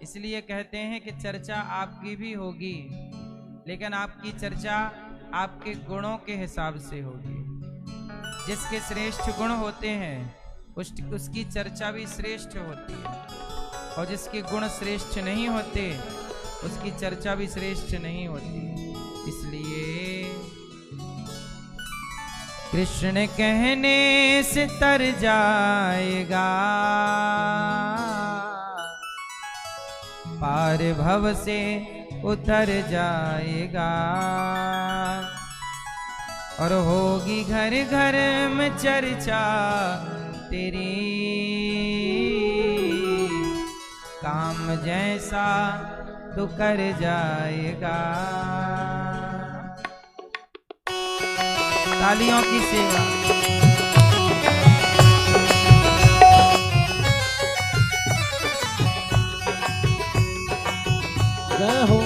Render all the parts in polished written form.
इसलिए कहते हैं कि चर्चा आपकी भी होगी, लेकिन आपकी चर्चा आपके गुणों के हिसाब से होगी। जिसके श्रेष्ठ गुण होते हैं उसकी चर्चा भी श्रेष्ठ होती है, और जिसके गुण श्रेष्ठ नहीं होते उसकी चर्चा भी श्रेष्ठ नहीं होती। इसलिए कृष्ण कहने से तर जाएगा, पार भव से उतर जाएगा, और होगी घर घर में चर्चा तेरी, काम जैसा तू कर जाएगा। तालियों की सेवा। जय हो।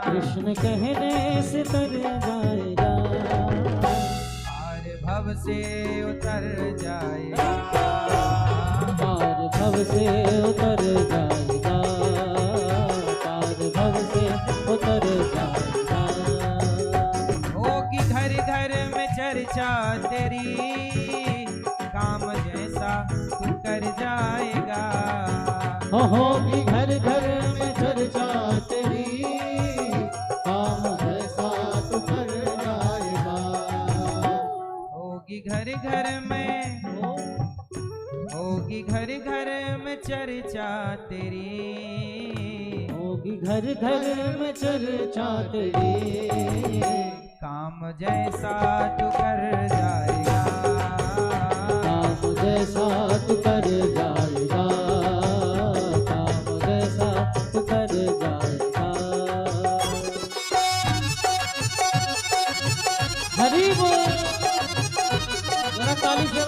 कृष्ण कहने से तर जाएगा, पार भव से उतर जाएगा, पार भव से उतर जाएगा, पार भव से उतर जाएगा। होगी घर घर में चर्चा तेरी, काम जैसा तू कर जाएगा। होगी घर घर में चर्चा तेरी, काम जैसा तू कर जाएगा। होगी घर घर में, होगी घर घर में चर्चा तेरी, होगी घर घर में चर्चा तेरी, काम जैसा तू कर जाएगा, काम जैसा तू कर जाएगा, काम जैसा तू कर जाएगा। हरि बोल। जरा ताली से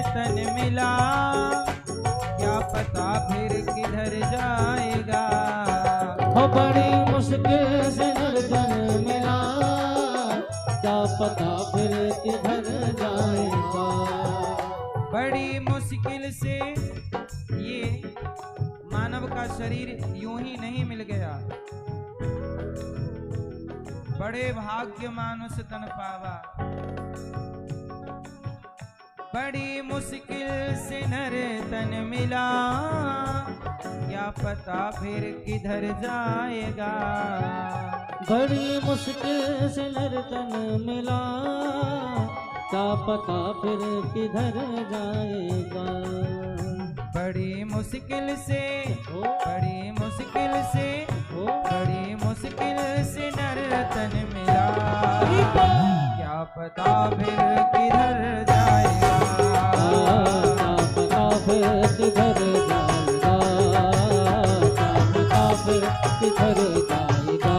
तन मिला, क्या पता फिर किधर जाएगा। हो बड़ी मुश्किल से नर्तन मिला, क्या पता फिर किधर जाएगा। बड़ी मुश्किल से ये मानव का शरीर यूं ही नहीं मिल गया, बड़े भाग्य मानुष तन पावा। बड़ी मुश्किल से नर तन मिला, क्या पता फिर किधर जाएगा। बड़ी मुश्किल से नर तन मिला, क्या पता फिर किधर जाएगा। बड़ी मुश्किल से, बड़ी मुश्किल से, बड़ी मुश्किल से नर तन मिला, क्या पता फिर किधर जाएगा। क्या पता फिर किधर जाएगा, क्या पता फिर किधर जाएगा।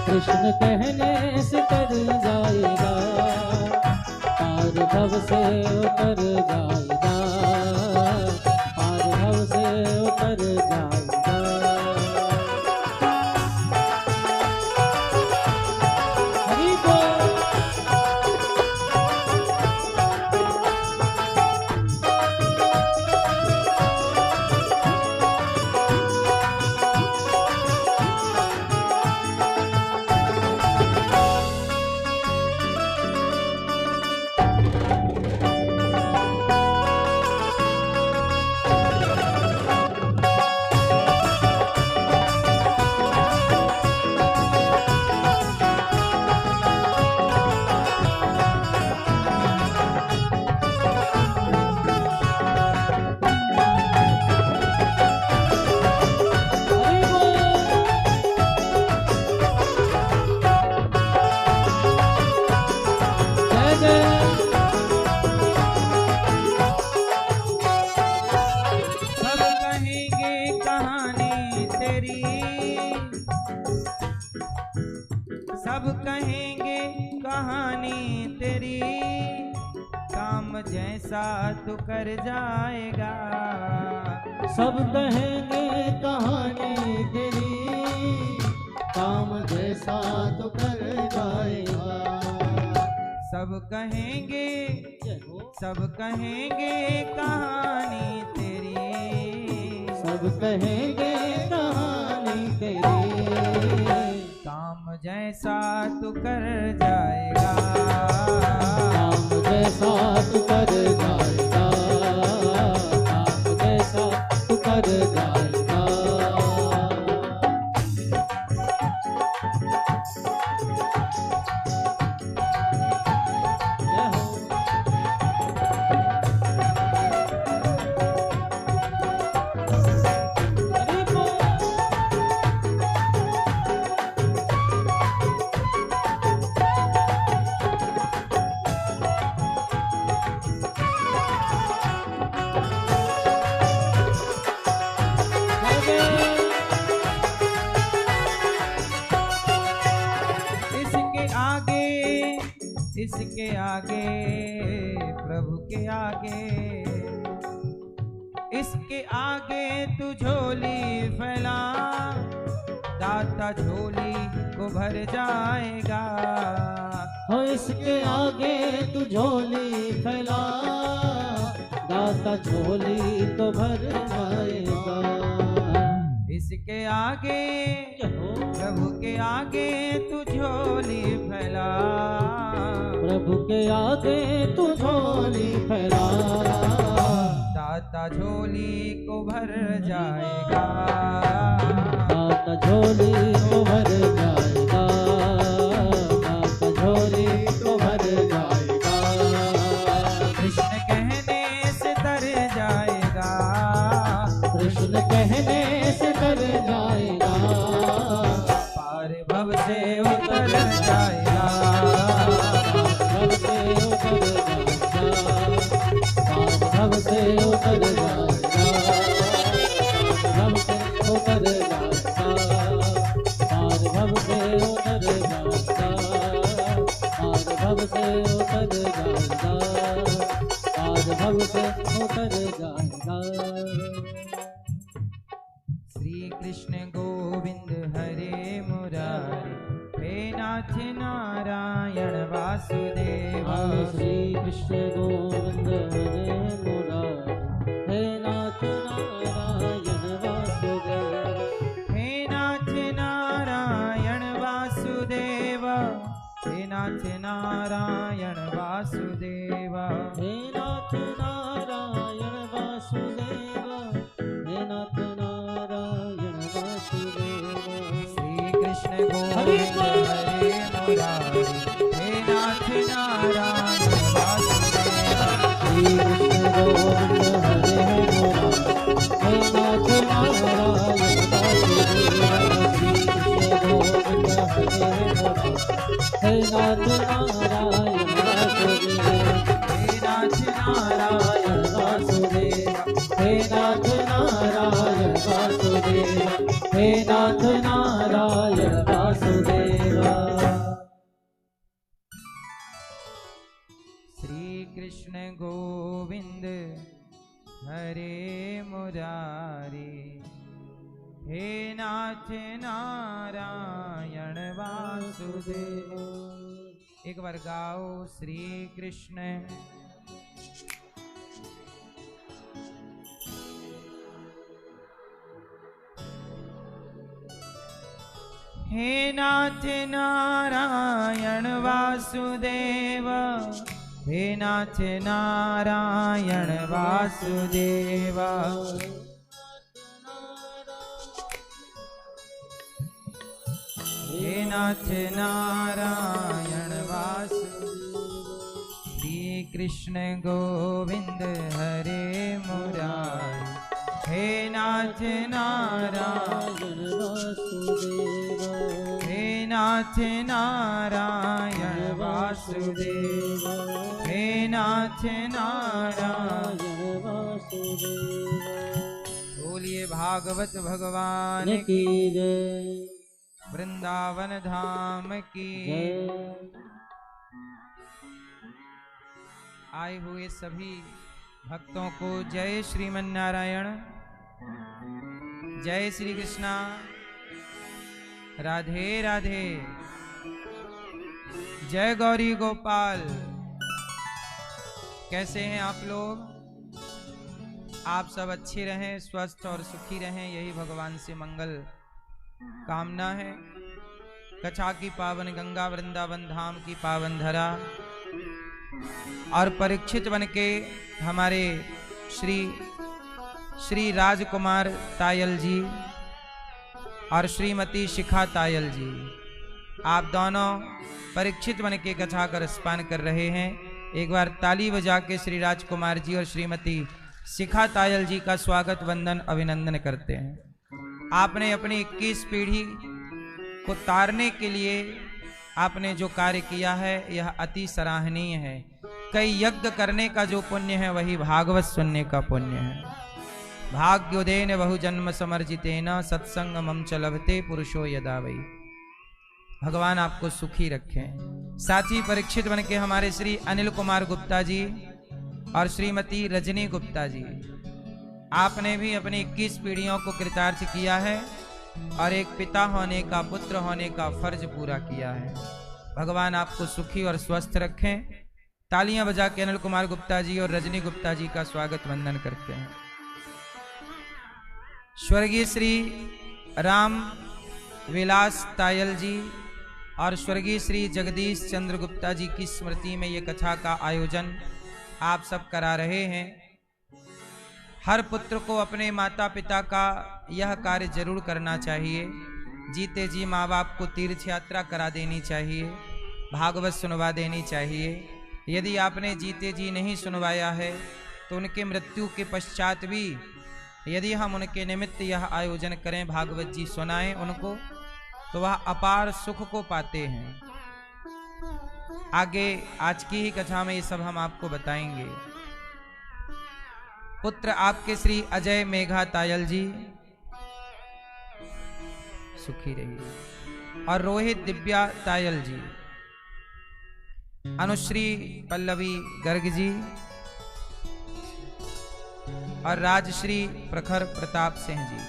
कृष्ण कहने से तर जाएगा, पार भव से उतर जाएगा, पार भव से उतर जाएगा। हरि बोल। सब कहेंगे कहानी तेरी, काम जैसा तू कर जाएगा। सब कहेंगे कहानी तेरी, काम जैसा तो कर जाएगा। सब कहेंगे कहानी तेरी, सब कहेंगे कहानी तेरी, काम जैसा तू कर जाएगा। काम जैसा तू कर जाएगा, काम जैसा तू कर जाएगा। इसके आगे प्रभु के आगे, इसके आगे तू झोली फैला, दाता झोली को भर जाएगा। हो इसके आगे तू झोली फैला, दाता झोली तो भर जाएगा। इसके आगे प्रभु के आगे तू झोली फैला, प्रभु के आगे तू झोली फैला, दाता झोली को भर जाएगा। दाता झोली को भर जाएगा, दाता झोली को भर जाएगा। कृष्ण कहने से तर जाएगा, कृष्ण कहने से तर जाएगा, पार भव से उतर जाएगा। भव से उतर जाएगा, भव से उतर जाएगा, भव से उतर जाएगा, भव से उतर जाएगा, भव से उतर जाएगा, भव से उतर जाएगा। श्री कृष्ण गोविंद हरे मुरारी, हे नाथ नारायण वासुदेव। श्री कृष्ण गोविंद हरे मुरारी, हे नाथ नारायण वासुदेव। हे नाथ नारायण वासुदेव, हे नाथ नारायण वासुदेव। हे नाथ नारायण वासुदेव, हे नाथ नारायण वासुदेव। श्री कृष्ण गोविंद हरे मुरारी, हे नाथ नारायण वासुदेव। श्री कृष्ण गोविंद हरे मुरारी, हे नाथ नारायण वासुदेव। श्री कृष्ण गोविंद हरे मुरारी, हे नाथ नारायण वासुदेव। हे नाथ नारायण वासुदेव, हे नाथ नारायण वासुदेव, हे नाथ नारायण वासुदेव। श्री कृष्ण गोविंद हरे मुरारी, हे नाथ नारायण वासुदेव। एक बार गाओ श्री कृष्ण हे नाथ नारायण वासुदेव, हे नाथ नारायण वासुदेव। हे नाथ नारायण वासुदेव। श्री कृष्ण गोविंद हरे मुरारी, हे नाथ नारायण वासुदेव, हे नाथ नारायण वासुदेव, हे नाथ नारायण वासुदेव। बोलिए भागवत भगवान की जय। वृंदावन धाम की। जय। आए हुए सभी भक्तों को जय श्रीमन नारायण, जय श्री कृष्णा, राधे राधे, जय गौरी गोपाल। कैसे हैं आप लोग? आप सब अच्छे रहें, स्वस्थ और सुखी रहें, यही भगवान से मंगल कामना है। कच्छा की पावन गंगा, वृंदावन धाम की पावन धरा और परीक्षित बन के हमारे श्री राजकुमार तायल जी और श्रीमती शिखा तायल जी, आप दोनों परीक्षित बन के कथा का रसपान कर रहे हैं। एक बार ताली बजा के श्री राजकुमार जी और श्रीमती शिखा तायल जी का स्वागत वंदन अभिनंदन करते हैं। आपने अपनी 21 पीढ़ी को तारने के लिए आपने जो कार्य किया है यह अति सराहनीय है। कई यज्ञ करने का जो पुण्य है वही भागवत सुनने का पुण्य है। भाग्योदयन बहुजन्म समर्जितेन सत्संग मम च लभते पुरुषो यदा वै। भगवान आपको सुखी रखें। साथ ही परीक्षित बन के हमारे श्री अनिल कुमार गुप्ता जी और श्रीमती रजनी गुप्ता जी, आपने भी अपनी 21 पीढ़ियों को कृतार्थ किया है और एक पिता होने का, पुत्र होने का फर्ज पूरा किया है। भगवान आपको सुखी और स्वस्थ रखें। तालियां बजा के अनिल कुमार गुप्ता जी और रजनी गुप्ता जी का स्वागत वंदन करते हैं। स्वर्गीय श्री राम विलास तायल जी और स्वर्गीय श्री जगदीश चंद्र गुप्ता जी की स्मृति में ये कथा का आयोजन आप सब करा रहे हैं। हर पुत्र को अपने माता पिता का यह कार्य जरूर करना चाहिए। जीते जी माँ बाप को तीर्थ यात्रा करा देनी चाहिए, भागवत सुनवा देनी चाहिए। यदि आपने जीते जी नहीं सुनवाया है तो उनके मृत्यु के पश्चात भी यदि हम उनके निमित्त यह आयोजन करें, भागवत जी सुनाएं उनको, तो वह अपार सुख को पाते हैं। आगे आज की ही कथा में ये सब हम आपको बताएंगे। पुत्र आपके श्री अजय मेघा तायल जी सुखी रहिए और रोहित दिव्या तायल जी, अनुश्री पल्लवी गर्ग जी और राजश्री प्रखर प्रताप सिंह जी,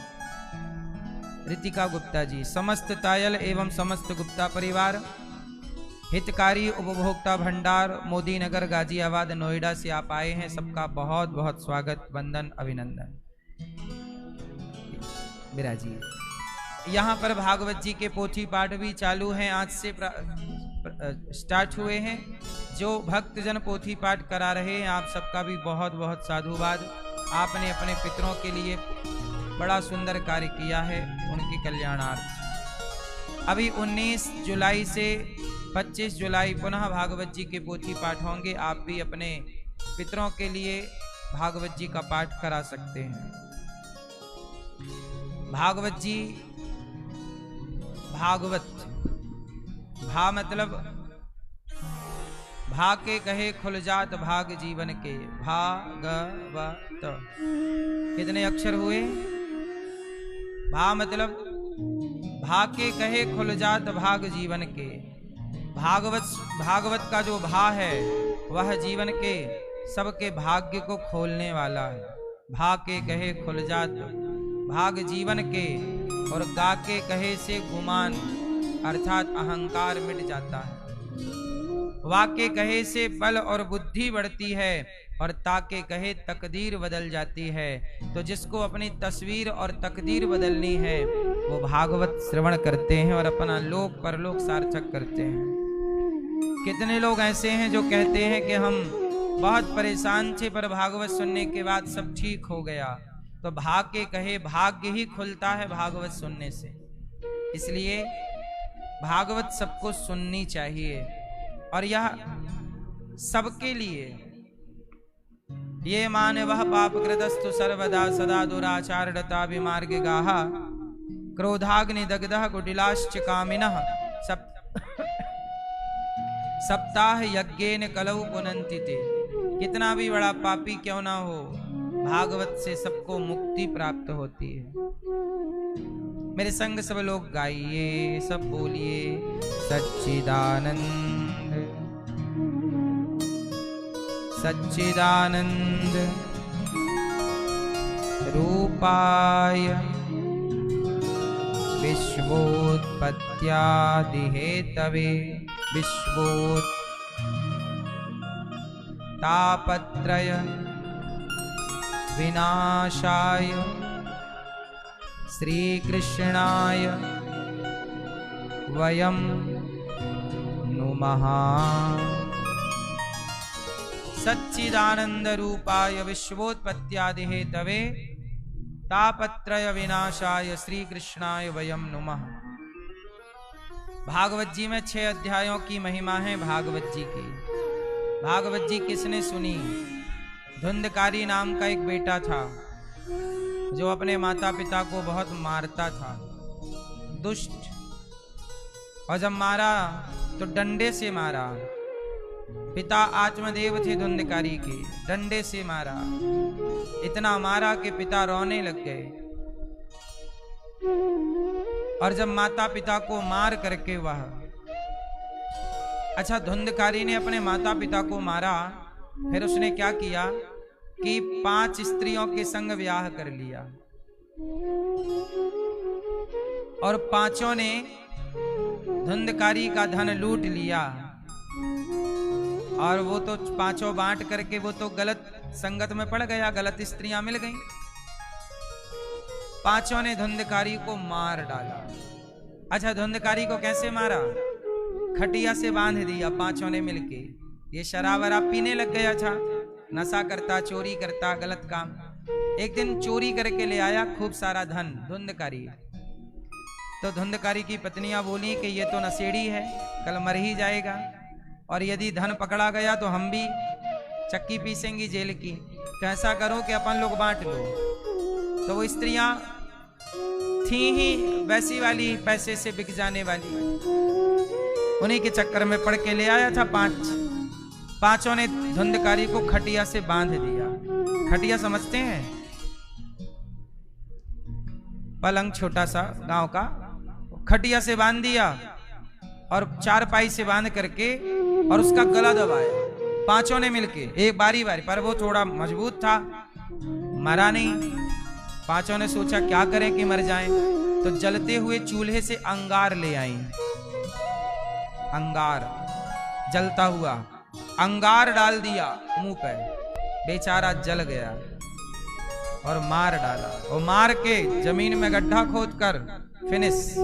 रितिका गुप्ता जी, समस्त तायल एवं समस्त गुप्ता परिवार, हितकारी उपभोक्ता भंडार मोदी नगर गाजियाबाद नोएडा से आप आए हैं। सबका बहुत बहुत स्वागत वंदन अभिनंदन। विराजी यहाँ पर भागवत जी के पोथी पाठ भी चालू हैं, आज से स्टार्ट हुए हैं। जो भक्तजन पोथी पाठ करा रहे हैं आप सबका भी बहुत बहुत साधुवाद। आपने अपने पितरों के लिए बड़ा सुंदर कार्य किया है, उनके कल्याणार्थ। अभी 19 जुलाई से 25 जुलाई पुनः भागवत जी के पोथी पाठ होंगे। आप भी अपने पितरों के लिए भागवत जी का पाठ करा सकते हैं। भागवत जी, भागवत भा मतलब भा के कहे खुल जात भाग जीवन के, भागवत कितने अक्षर हुए? भा मतलब भा के कहे खुल जात भाग जीवन के। भागवत का जो भा है वह जीवन के सबके भाग्य को खोलने वाला है। भा के कहे खुल जात भाग जीवन के और गा के कहे से गुमान अर्थात अहंकार मिट जाता है। वाके कहे से बल और बुद्धि बढ़ती है और ताके कहे तकदीर बदल जाती है। तो जिसको अपनी तस्वीर और तकदीर बदलनी है वो भागवत श्रवण करते हैं और अपना लोक परलोक सार्थक करते हैं। कितने लोग ऐसे हैं जो कहते हैं कि हम बहुत परेशान थे पर भागवत सुनने के बाद सब ठीक हो गया। तो भाग्य कहे भाग्य ही खुलता है भागवत सुनने से। इसलिए भागवत सबको सुननी चाहिए और यह सबके लिए। ये माने वह पाप कृतस्तु सर्वदा सदा दुराचारता विमार्ग गाहा क्रोधाग्नि दग्धः कुटिलाश्च कामिनः सप्ताह यज्ञेन कलौ पुनन्ति ते। कितना भी बड़ा पापी क्यों ना हो, भागवत से सबको मुक्ति प्राप्त होती है। मेरे संग सब लोग गाइए, सब बोलिए सच्चिदानंद सच्चिदानंद रूपाय विश्वोत्पत्त्यादिहेतवे विश्वोत्तापत्रय विनाशाय श्रीकृष्णाय वयं नुमः। सच्चिदानंद रूपाय विश्वोत्पत्त्यादिहेतवे तापत्रय विनाशाय श्री कृष्णाय वयम नुमः। भागवत जी में 6 अध्यायों की महिमा है। भागवत जी की भागवत जी किसने सुनी? धुंधकारी नाम का एक बेटा था जो अपने माता पिता को बहुत मारता था, दुष्ट। और जब मारा तो डंडे से मारा। पिता आत्मदेव थे धुंधकारी के, डंडे से मारा। इतना मारा कि पिता रोने लग गए। और जब माता पिता को मार करके वह धुंधकारी ने अपने माता पिता को मारा, फिर उसने क्या किया कि 5 स्त्रियों के संग ब्याह कर लिया और 5 ने धुंधकारी का धन लूट लिया। और वो तो 5 बांट करके वो तो गलत संगत में पड़ गया, गलत स्त्रियां मिल गईं। 5 ने धुंधकारी को मार डाला। धुंधकारी को कैसे मारा? खटिया से बांध दिया 5 ने मिलके। ये शराब वराब पीने लग गया था, नशा करता, चोरी करता, गलत काम। एक दिन चोरी करके ले आया खूब सारा धन धुंधकारी। तो धुंधकारी की पत्नियां बोली कि ये तो नशेड़ी है, कल मर ही जाएगा, और यदि धन पकड़ा गया तो हम भी चक्की पीसेंगी जेल की। तो ऐसा करो कि अपन लोग बांट लो। तो वो स्त्रियां थी ही वैसी वाली, पैसे से बिक जाने वाली, उन्हीं के चक्कर में पड़ के ले आया था 5 ने धुंधकारी को खटिया से बांध दिया। खटिया समझते हैं? पलंग छोटा सा गांव का, खटिया से बांध दिया और 4 से बांध करके और उसका गला दबाया 5 ने मिलके, एक बारी बारी। पर वो थोड़ा मजबूत था, मरा नहीं। 5 ने सोचा क्या करें कि मर जाएं, तो जलते हुए चूल्हे से अंगार ले आई। अंगार जलता हुआ अंगार डाल दिया मुंह पे, बेचारा जल गया और मार डाला। और मार के जमीन में गड्ढा खोदकर फिनिश।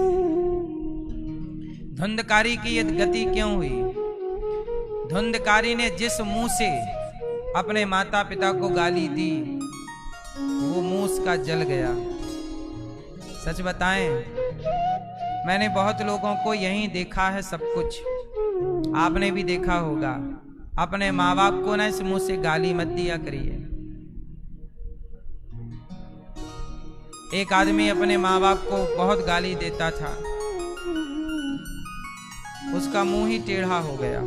धुंधकारी की ये गति क्यों हुई? धुंधकारी ने जिस मुंह से अपने माता पिता को गाली दी, वो मुंह उसका जल गया। सच बताएं, मैंने बहुत लोगों को यहीं देखा है सब कुछ। आपने भी देखा होगा। अपने माँ बाप को ना इस मुंह से गाली मत दिया करिए। एक आदमी अपने माँ बाप को बहुत गाली देता था, उसका मुंह ही टेढ़ा हो गया।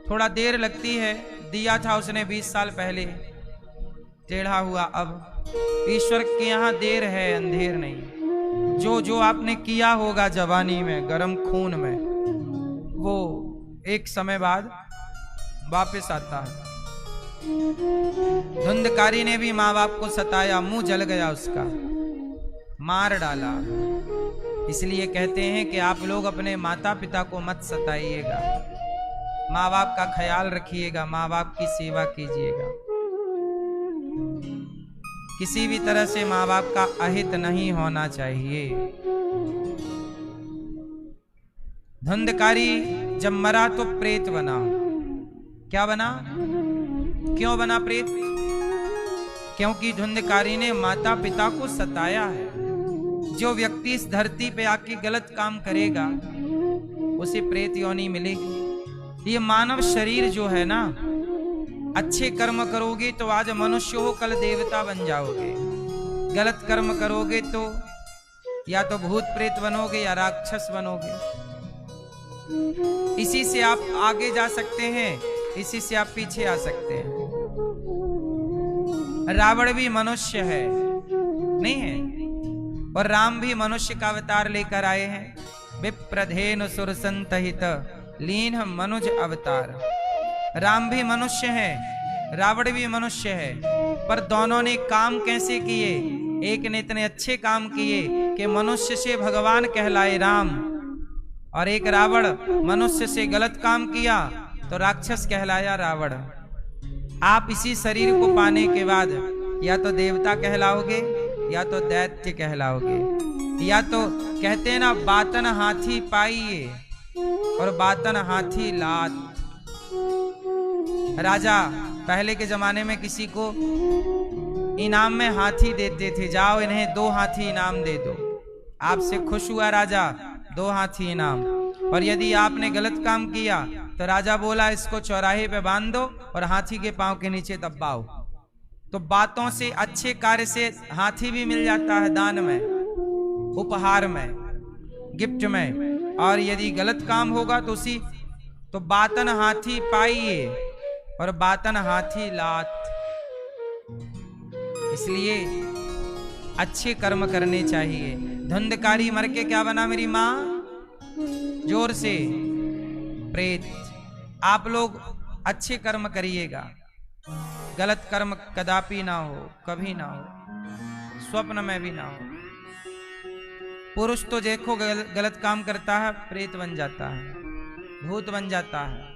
थोड़ा देर लगती है, दिया था उसने 20 साल पहले, टेढ़ा हुआ। अब ईश्वर के यहाँ देर है, अंधेर नहीं। जो आपने किया होगा जवानी में, गरम खून में, वो एक समय बाद वापस आता है। धुंधकारी ने भी माँ बाप को सताया, मुंह जल गया उसका, मार डाला। इसलिए कहते हैं कि आप लोग अपने माता पिता को मत सताइएगा, माँ बाप का ख्याल रखिएगा, माँ बाप की सेवा कीजिएगा। किसी भी तरह से माँ बाप का अहित नहीं होना चाहिए। धुंधकारी जब मरा तो प्रेत बना। क्या बना? क्यों बना प्रेत? क्योंकि धुंधकारी ने माता पिता को सताया है। जो व्यक्ति इस धरती पे आके गलत काम करेगा उसे प्रेत योनि मिलेगी। ये मानव शरीर जो है ना, अच्छे कर्म करोगे तो आज मनुष्य हो, कल देवता बन जाओगे। गलत कर्म करोगे तो या तो भूत प्रेत बनोगे या राक्षस बनोगे। इसी से आप आगे जा सकते हैं, इसी से आप पीछे आ सकते हैं। रावण भी मनुष्य है, नहीं है? और राम भी मनुष्य का अवतार लेकर आए हैं। विप्रधेनु सुरसंतहित लीन मनुज अवतार। राम भी मनुष्य है, रावण भी मनुष्य है, पर दोनों ने काम कैसे किए? एक ने इतने अच्छे काम किए कि मनुष्य से भगवान कहलाए राम, और एक रावण मनुष्य से गलत काम किया तो राक्षस कहलाया रावण। आप इसी शरीर को पाने के बाद या तो देवता कहलाओगे या तो दैत्य कहलाओगे, या तो कहते हैं ना, बातन हाथी पाइए और बातन हाथी लात। राजा पहले के जमाने में किसी को इनाम में हाथी देते थे, जाओ इन्हें 2 हाथी इनाम दे दो। आपसे खुश हुआ राजा, 2 हाथी इनाम। और यदि आपने गलत काम किया तो राजा बोला इसको चौराहे पे बांध दो और हाथी के पांव के नीचे दबाओ। तो बातों से, अच्छे कार्य से हाथी भी मिल जाता है दान में, उपहार में, गिफ्ट में। और यदि गलत काम होगा तो तो बातन हाथी पाइए और बातन हाथी लात। इसलिए अच्छे कर्म करने चाहिए। धुंधकारी मर के क्या बना मेरी माँ? जोर से, प्रेत। आप लोग अच्छे कर्म करिएगा, गलत कर्म कदापि ना हो, कभी ना हो, स्वप्न में भी ना हो। पुरुष तो देखो गलत काम करता है, प्रेत बन जाता है, भूत बन जाता है।